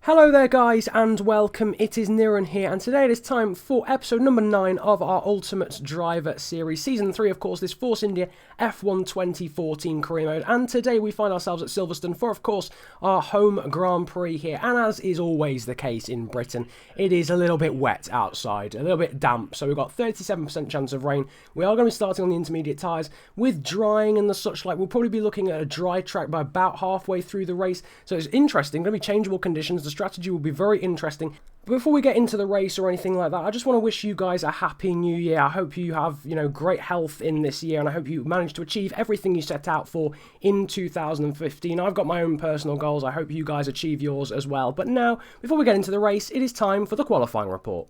Hello there guys and welcome, it is Niren here and today it is time for episode number 9 of our Ultimate Driver series, season 3 of course, this Force India F1 2014 career mode, and today we find ourselves at Silverstone for of course our home Grand Prix here, and as is always the case in Britain, it is a little bit wet outside, a little bit damp, so we've got 37% chance of rain. We are going to be starting on the intermediate tyres with drying and the such like. We'll probably be looking at a dry track by about halfway through the race, so it's interesting, going to be changeable conditions. The strategy will be very interesting. But before we get into the race or anything like that, I just want to wish you guys a happy new year. I hope you have, great health in this year, and I hope you manage to achieve everything you set out for in 2015. I've got my own personal goals. I hope you guys achieve yours as well. But now, before we get into the race, it is time for the qualifying report.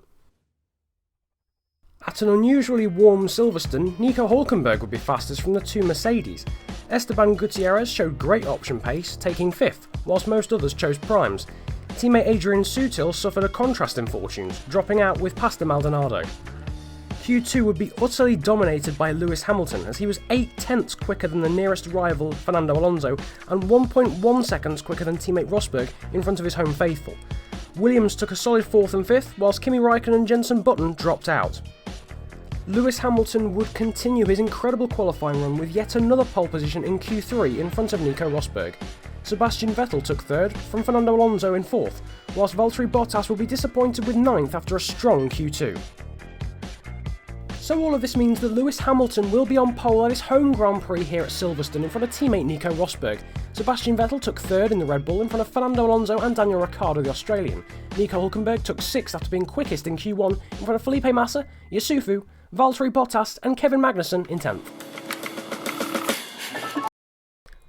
At an unusually warm Silverstone, Nico Hulkenberg would be fastest from the two Mercedes. Esteban Gutierrez showed great option pace, taking 5th, whilst most others chose primes. Teammate Adrian Sutil suffered a contrast in fortunes, dropping out with Pastor Maldonado. Q2 would be utterly dominated by Lewis Hamilton, as he was 8/10ths quicker than the nearest rival Fernando Alonso and 1.1 seconds quicker than teammate Rosberg in front of his home faithful. Williams took a solid 4th and 5th, whilst Kimi Raikkonen and Jenson Button dropped out. Lewis Hamilton would continue his incredible qualifying run with yet another pole position in Q3 in front of Nico Rosberg. Sebastian Vettel took 3rd from Fernando Alonso in 4th, whilst Valtteri Bottas will be disappointed with 9th after a strong Q2. So all of this means that Lewis Hamilton will be on pole at his home Grand Prix here at Silverstone in front of teammate Nico Rosberg. Sebastian Vettel took 3rd in the Red Bull in front of Fernando Alonso and Daniel Ricciardo, the Australian. Nico Hulkenberg took 6th after being quickest in Q1 in front of Felipe Massa, Yusufu, Valtteri Bottas and Kevin Magnussen in 10th.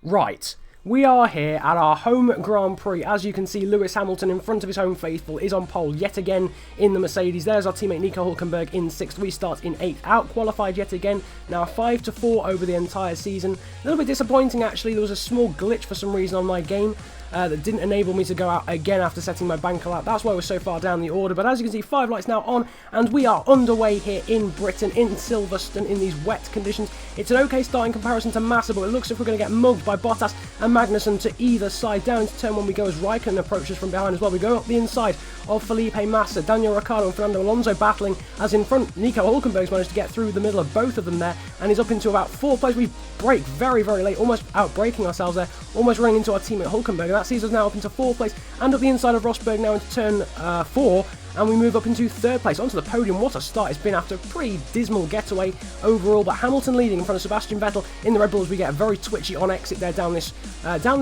Right. We are here at our home Grand Prix. As you can see, Lewis Hamilton in front of his home faithful is on pole yet again in the Mercedes. There's our teammate Nico Hulkenberg in 6th. We start in 8th, out-qualified yet again. Now 5-4 over the entire season. A little bit disappointing actually. There was a small glitch for some reason on my game that didn't enable me to go out again after setting my banker out. That's why we're so far down the order. But as you can see, 5 lights now on, and we are underway here in Britain, in Silverstone, in these wet conditions. It's an okay start in comparison to Massa, but it looks as if we're going to get mugged by Bottas and Magnussen to either side. Down into turn 1 we go as Raikkonen approaches from behind as well. We go up the inside of Felipe Massa, Daniel Ricciardo and Fernando Alonso battling, as in front Nico Hulkenberg's managed to get through the middle of both of them there, and is up into about 4th place. We break very, very late, almost out-braking ourselves there, almost running into our teammate Hulkenberg, and that sees us now up into 4th place, and up the inside of Rosberg now into turn 4, and we move up into 3rd place, onto the podium. What a start it's been after a pretty dismal getaway overall, but Hamilton leading in front of Sebastian Vettel in the Red Bull as we get a very twitchy on exit there down this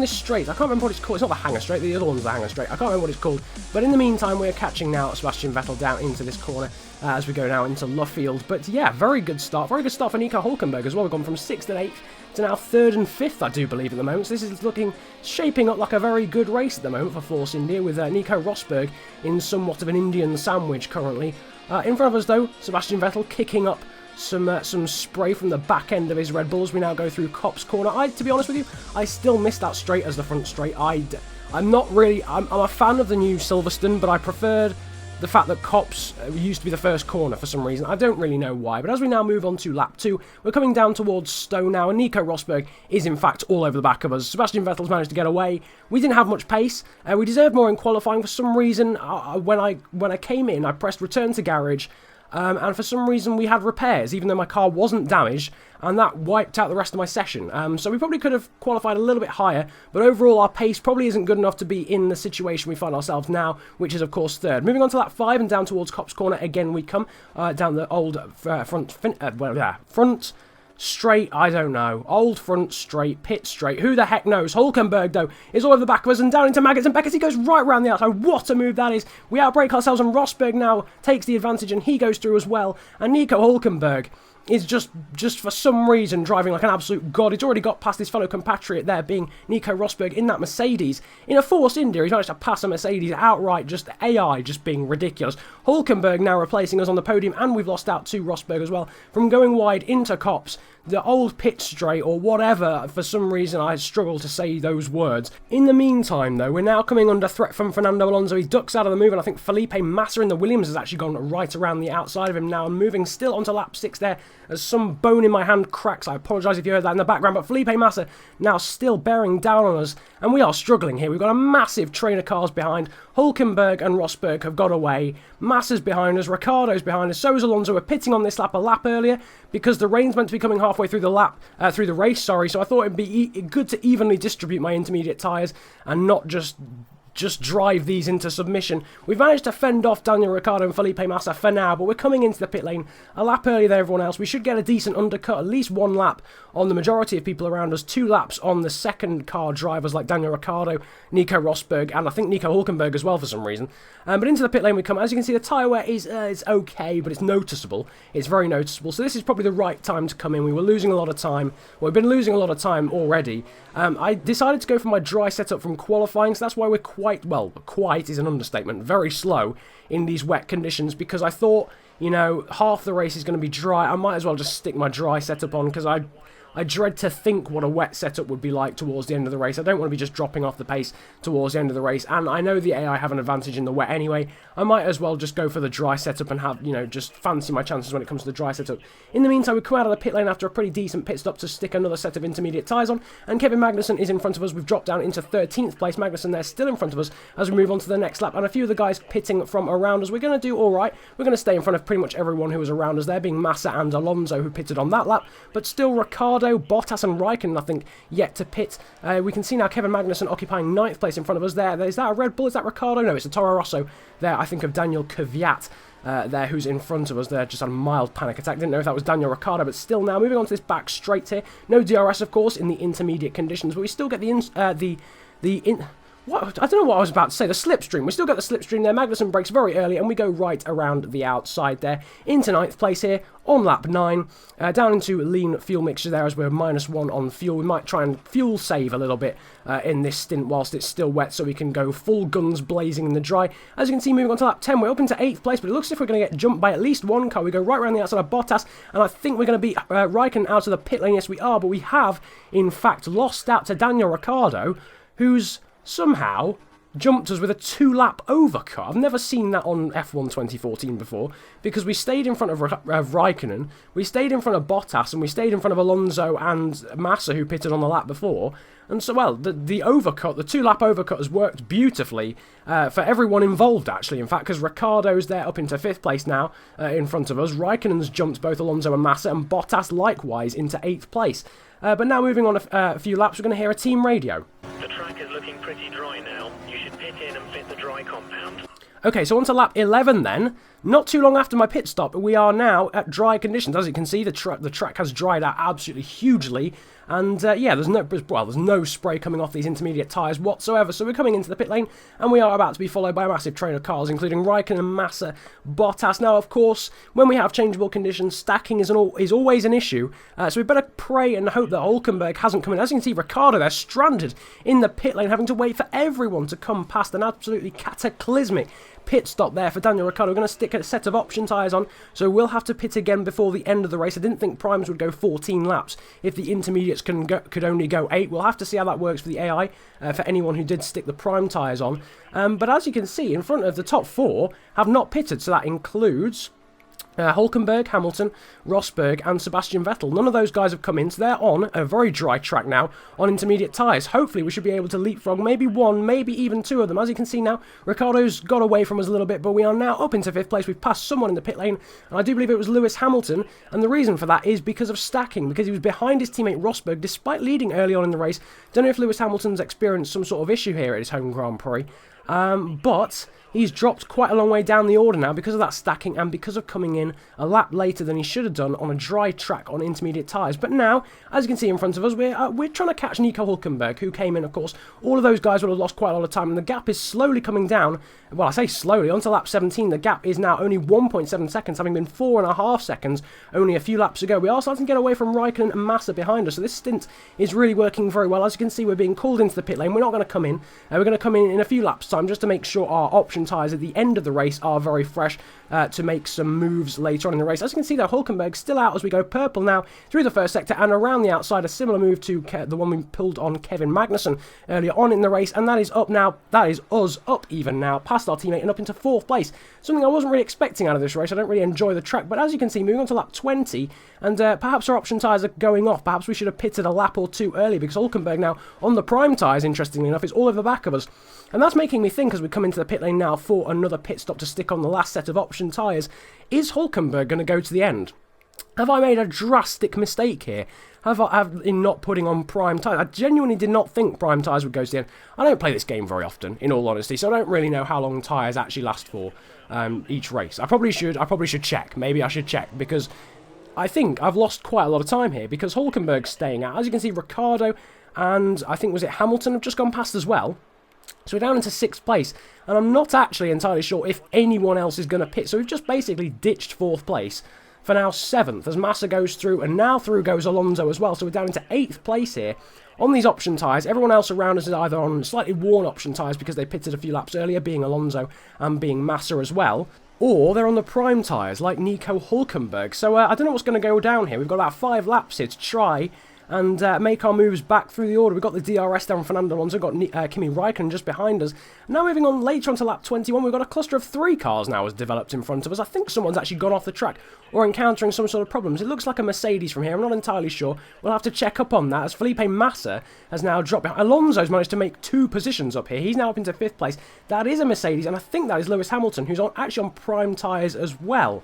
straight. I can't remember what it's called. It's not the hanger straight, the other one's the hanger straight. I can't remember what it's called, but in the meantime we're catching now Sebastian Vettel down into this corner as we go now into Luffield. But yeah, very good start for Nico Hulkenberg as well. We've gone from 6th and 8th to now 3rd and 5th, I do believe, at the moment. So this is shaping up like a very good race at the moment for Force India, with Nico Rosberg in somewhat of an Indian sandwich currently. In front of us, though, Sebastian Vettel kicking up some spray from the back end of his Red Bull as we now go through Copse Corner. To be honest with you, I still miss that straight as the front straight. I'm a fan of the new Silverstone, but I preferred the fact that Copse used to be the first corner for some reason. I don't really know why, but as we now move on to lap 2, we're coming down towards Stowe now, and Nico Rosberg is in fact all over the back of us. Sebastian Vettel's managed to get away. We didn't have much pace. We deserved more in qualifying. For some reason, when I came in, I pressed return to garage, and for some reason we had repairs, even though my car wasn't damaged, and that wiped out the rest of my session. So we probably could have qualified a little bit higher, but overall our pace probably isn't good enough to be in the situation we find ourselves now, which is of course 3rd. Moving on to lap 5 and down towards Copse Corner again we come, down the old front straight, I don't know, old front straight, pit straight, who the heck knows. Hulkenberg though is all over the back of us and down into Maggots and Beckett. He goes right round the outside. What a move that is. We outbreak ourselves and Rosberg now takes the advantage and he goes through as well, and Nico Hulkenberg is just for some reason driving like an absolute god. He's already got past his fellow compatriot there, being Nico Rosberg in that Mercedes. In a Force India, he's managed to pass a Mercedes outright, just AI, just being ridiculous. Hulkenberg now replacing us on the podium, and we've lost out to Rosberg as well from going wide into Copse. The old pit straight, or whatever, for some reason I struggle to say those words. In the meantime though, we're now coming under threat from Fernando Alonso. He ducks out of the move, and I think Felipe Massa in the Williams has actually gone right around the outside of him now, and moving still onto lap 6 there as some bone in my hand cracks. I apologise if you heard that in the background, but Felipe Massa now still bearing down on us, and we are struggling here. We've got a massive train of cars behind. Hulkenberg and Rosberg have got away. Massa's behind us, Ricciardo's behind us, so is Alonso. We're pitting on this lap a lap earlier because the rain's meant to be coming halfway through the race, so I thought it'd be good to evenly distribute my intermediate tyres and not just drive these into submission. We've managed to fend off Daniel Ricciardo and Felipe Massa for now, but we're coming into the pit lane a lap earlier than everyone else. We should get a decent undercut, at least 1 lap on the majority of people around us, 2 laps on the second car drivers like Daniel Ricciardo, Nico Rosberg, and I think Nico Hulkenberg as well for some reason. But into the pit lane we come. As you can see, the tyre wear is okay, but it's noticeable. It's very noticeable. So this is probably the right time to come in. We were losing a lot of time. Well, we've been losing a lot of time already. I decided to go for my dry setup from qualifying, so that's why we're quite is an understatement, very slow in these wet conditions, because I thought, you know, half the race is going to be dry. I might as well just stick my dry setup on, because I dread to think what a wet setup would be like towards the end of the race. I don't want to be just dropping off the pace towards the end of the race, and I know the AI have an advantage in the wet anyway. I might as well just go for the dry setup and have, you know, just fancy my chances when it comes to the dry setup. In the meantime, we come out of the pit lane after a pretty decent pit stop to stick another set of intermediate tyres on, and Kevin Magnussen is in front of us. We've dropped down into 13th place. Magnussen there still in front of us as we move on to the next lap, and a few of the guys pitting from around us. We're going to do alright. We're going to stay in front of pretty much everyone who was around us there, being Massa and Alonso who pitted on that lap, but still Ricciardo, Bottas and Raikkonen, I think, yet to pit. We can see now Kevin Magnussen occupying 9th place in front of us there. Is that a Red Bull? Is that Ricciardo? No, it's a Toro Rosso there, I think, of Daniel Kvyat there, who's in front of us there. Just had a mild panic attack. Didn't know if that was Daniel Ricciardo, but still now moving on to this back straight here. No DRS, of course, in the intermediate conditions, but we still get what? I don't know what I was about to say. The slipstream. We still get the slipstream there. Magnussen brakes very early, and we go right around the outside there into 9th place here on lap 9. Down into lean fuel mixture there as we're -1 on fuel. We might try and fuel save a little bit in this stint whilst it's still wet, so we can go full guns blazing in the dry. As you can see, moving on to lap 10, we're up into 8th place, but it looks as if we're going to get jumped by at least 1 car. We go right around the outside of Bottas, and I think we're going to beat Raikkonen out of the pit lane. Yes, we are, but we have, in fact, lost out to Daniel Ricciardo, who's somehow jumped us with a 2-lap overcut. I've never seen that on F1 2014 before, because we stayed in front of Raikkonen, we stayed in front of Bottas, and we stayed in front of Alonso and Massa, who pitted on the lap before. And so, well, the overcut, the 2-lap overcut has worked beautifully for everyone involved, actually, in fact, because Ricciardo's there up into 5th place now in front of us. Raikkonen's jumped both Alonso and Massa, and Bottas likewise into 8th place. But now moving on a few laps, we're going to hear a team radio. The track is looking pretty dry now. You should pit in and fit the dry compound. Okay, so on to lap 11 then. Not too long after my pit stop, we are now at dry conditions. As you can see, the track has dried out absolutely hugely. And yeah, there's no spray coming off these intermediate tyres whatsoever. So we're coming into the pit lane, and we are about to be followed by a massive train of cars, including Raikkonen, Massa, Bottas. Now, of course, when we have changeable conditions, stacking is always an issue. So we better pray and hope that Hulkenberg hasn't come in. As you can see, Ricciardo there stranded in the pit lane, having to wait for everyone to come past. An absolutely cataclysmic pit stop there for Daniel Ricciardo. We're going to stick a set of option tyres on, so we'll have to pit again before the end of the race. I didn't think primes would go 14 laps if the intermediates could only go 8. We'll have to see how that works for the AI, for anyone who did stick the prime tyres on. But as you can see, in front of the top 4 have not pitted, so that includes Hulkenberg, Hamilton, Rosberg and Sebastian Vettel. None of those guys have come in, so they're on a very dry track now on intermediate tyres. Hopefully we should be able to leapfrog maybe 1, maybe even 2 of them. As you can see now, Ricciardo's got away from us a little bit, but we are now up into 5th place. We've passed someone in the pit lane, and I do believe it was Lewis Hamilton, and the reason for that is because of stacking, because he was behind his teammate Rosberg despite leading early on in the race. Don't know if Lewis Hamilton's experienced some sort of issue here at his home Grand Prix, but he's dropped quite a long way down the order now because of that stacking and because of coming in a lap later than he should have done on a dry track on intermediate tyres. But now, as you can see in front of us, we're trying to catch Nico Hulkenberg, who came in, of course. All of those guys would have lost quite a lot of time, and the gap is slowly coming down. Well, I say slowly, onto lap 17, the gap is now only 1.7 seconds, having been 4.5 seconds only a few laps ago. We are starting to get away from Raikkonen and Massa behind us, so this stint is really working very well. As you can see, we're being called into the pit lane. We're not going to come in. We're going to come in a few laps' time just to make sure our option option tyres at the end of the race are very fresh to make some moves later on in the race. As you can see, though, Hulkenberg still out as we go purple now through the first sector and around the outside. A similar move to the one we pulled on Kevin Magnussen earlier on in the race, and that is up now. That is us up even now, past our teammate and up into 4th place. Something I wasn't really expecting out of this race. I don't really enjoy the track, but as you can see, moving on to lap 20, and perhaps our option tyres are going off. Perhaps we should have pitted a lap or two early, because Hulkenberg now on the prime tyres, interestingly enough, is all over the back of us. And that's making me think, as we come into the pit lane now for another pit stop to stick on the last set of option tyres, is Hulkenberg going to go to the end? Have I made a drastic mistake here? In not putting on prime tyres? I genuinely did not think prime tyres would go to the end. I don't play this game very often, in all honesty, so I don't really know how long tyres actually last for each race. I probably should check. Maybe I should check, because I think I've lost quite a lot of time here, because Hulkenberg's staying out. As you can see, Ricciardo and I think was it Hamilton have just gone past as well. So we're down into 6th place, and I'm not actually entirely sure if anyone else is going to pit. So we've just basically ditched 4th place for now 7th as Massa goes through, and now through goes Alonso as well. So we're down into 8th place here on these option tyres. Everyone else around us is either on slightly worn option tyres because they pitted a few laps earlier, being Alonso and being Massa as well, or they're on the prime tyres like Nico Hulkenberg. So I don't know what's going to go down here. We've got about 5 laps here to try and make our moves back through the order. We've got the DRS down Fernando Alonso, got Kimi Raikkonen just behind us. Now moving on later onto lap 21, we've got a cluster of 3 cars now has developed in front of us. I think someone's actually gone off the track or encountering some sort of problems. It looks like a Mercedes from here, I'm not entirely sure. We'll have to check up on that as Felipe Massa has now dropped behind. Alonso's managed to make 2 positions up here. He's now up into 5th place. That is a Mercedes, and I think that is Lewis Hamilton, who's actually on prime tyres as well.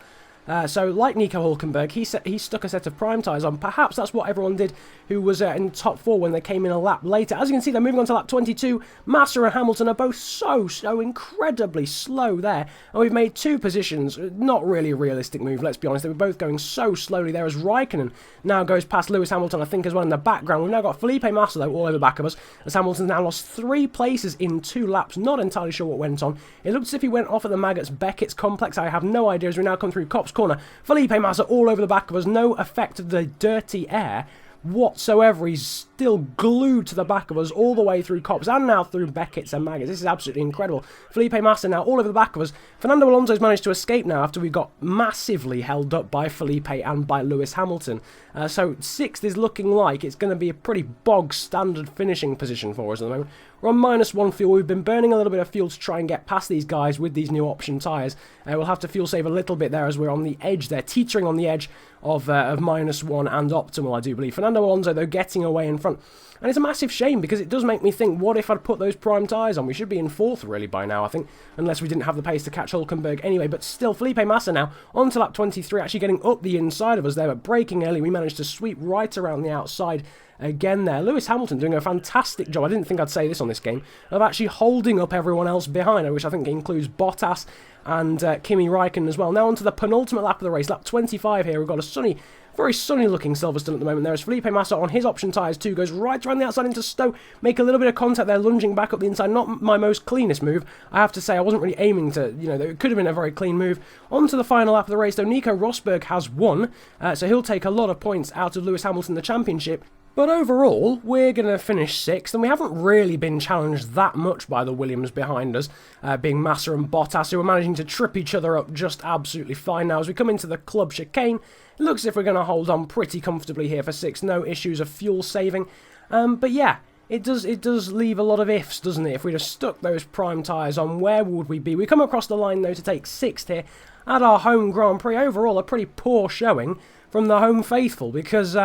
So, like Nico Hulkenberg, he stuck a set of prime tyres on. Perhaps that's what everyone did who was in top 4 when they came in a lap later. As you can see, they're moving on to lap 22. Massa and Hamilton are both so incredibly slow there. And we've made 2 positions. Not really a realistic move, let's be honest. They were both going so slowly there as Raikkonen now goes past Lewis Hamilton, I think, as well in the background. We've now got Felipe Massa, though, all over the back of us, as Hamilton's now lost 3 places in 2 laps. Not entirely sure what went on. It looked as if he went off at the Maggots-Beckett's complex. I have no idea as we now come through Copse Corner. Felipe Massa all over the back of us, no effect of the dirty air whatsoever. He's still glued to the back of us all the way through Copse and now through Beckett's and Maggots. This is absolutely incredible. Felipe Massa now all over the back of us. Fernando Alonso's managed to escape now after we got massively held up by Felipe and by Lewis Hamilton. So 6th is looking like it's going to be a pretty bog standard finishing position for us at the moment. We're on -1 fuel. We've been burning a little bit of fuel to try and get past these guys with these new option tyres. We'll have to fuel save a little bit there as we're on the edge there, teetering on the edge of -1 and optimal, I do believe. Fernando Alonso, though, getting away in front. And it's a massive shame, because it does make me think, what if I'd put those prime tyres on? We should be in 4th, really, by now, I think, unless we didn't have the pace to catch Hulkenberg anyway. But still, Felipe Massa now on to lap 23, actually getting up the inside of us there, but braking early. We managed to sweep right around the outside again there. Lewis Hamilton doing a fantastic job, I didn't think I'd say this on this game, of actually holding up everyone else behind, which I think includes Bottas and Kimi Raikkonen as well. Now on to the penultimate lap of the race, lap 25 here. We've got a very sunny looking Silverstone at the moment. There's Felipe Massa on his option tyres too, goes right around the outside into Stowe, make a little bit of contact there, lunging back up the inside. Not my most cleanest move, I have to say. I wasn't really aiming to, it could have been a very clean move. On to the final lap of the race though. Nico Rosberg has won, so he'll take a lot of points out of Lewis Hamilton in the championship. But overall, we're going to finish 6th, and we haven't really been challenged that much by the Williams behind us, being Massa and Bottas, who are managing to trip each other up just absolutely fine. Now, as we come into the club chicane, it looks as if we're going to hold on pretty comfortably here for 6th. No issues of fuel saving. But yeah, it does leave a lot of ifs, doesn't it? If we'd have stuck those prime tyres on, where would we be? We come across the line, though, to take 6th here at our home Grand Prix. Overall, a pretty poor showing from the home faithful, because,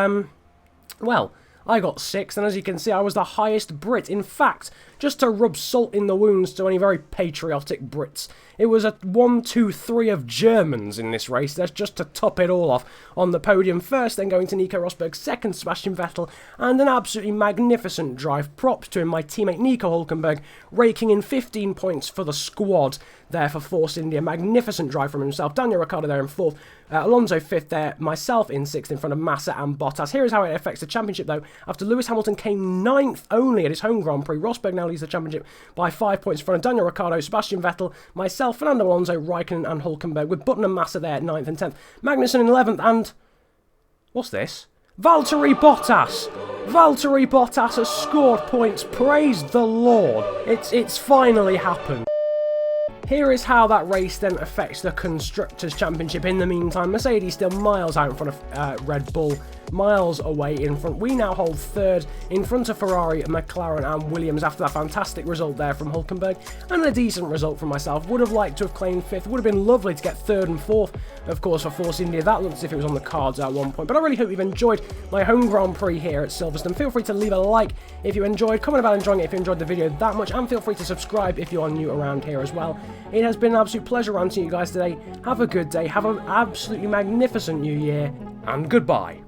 well, I got 6th, and as you can see, I was the highest Brit. In fact, just to rub salt in the wounds to any very patriotic Brits, it was a 1, 2, 3 of Germans in this race. That's just to top it all off on the podium. First, then going to Nico Rosberg, 2nd Sebastian Vettel, and an absolutely magnificent drive. Props to him, my teammate Nico Hulkenberg, raking in 15 points for the squad there for Force India. Magnificent drive from himself. Daniel Ricciardo there in 4th. Alonso 5th there. Myself in 6th in front of Massa and Bottas. Here is how it affects the championship, though. After Lewis Hamilton came 9th only at his home Grand Prix, Rosberg now leads the championship by 5 points in front of Daniel Ricciardo, Sebastian Vettel, myself, Fernando Alonso, Raikkonen and Hulkenberg, with Button and Massa there at 9th and 10th. Magnussen in 11th, and what's this? Valtteri Bottas! Valtteri Bottas has scored points. Praise the Lord. It's finally happened. Here is how that race then affects the Constructors' Championship. In the meantime, Mercedes still miles out in front of Red Bull, miles away in front. We now hold third in front of Ferrari, McLaren and Williams after that fantastic result there from Hulkenberg and a decent result from myself. Would have liked to have claimed fifth. Would have been lovely to get third and fourth, of course, for Force India. That looked as if it was on the cards at one point. But I really hope you've enjoyed my home Grand Prix here at Silverstone. Feel free to leave a like if you enjoyed, comment about enjoying it if you enjoyed the video that much, and feel free to subscribe if you are new around here as well. It has been an absolute pleasure ranting to you guys today. Have a good day, have an absolutely magnificent new year, and goodbye.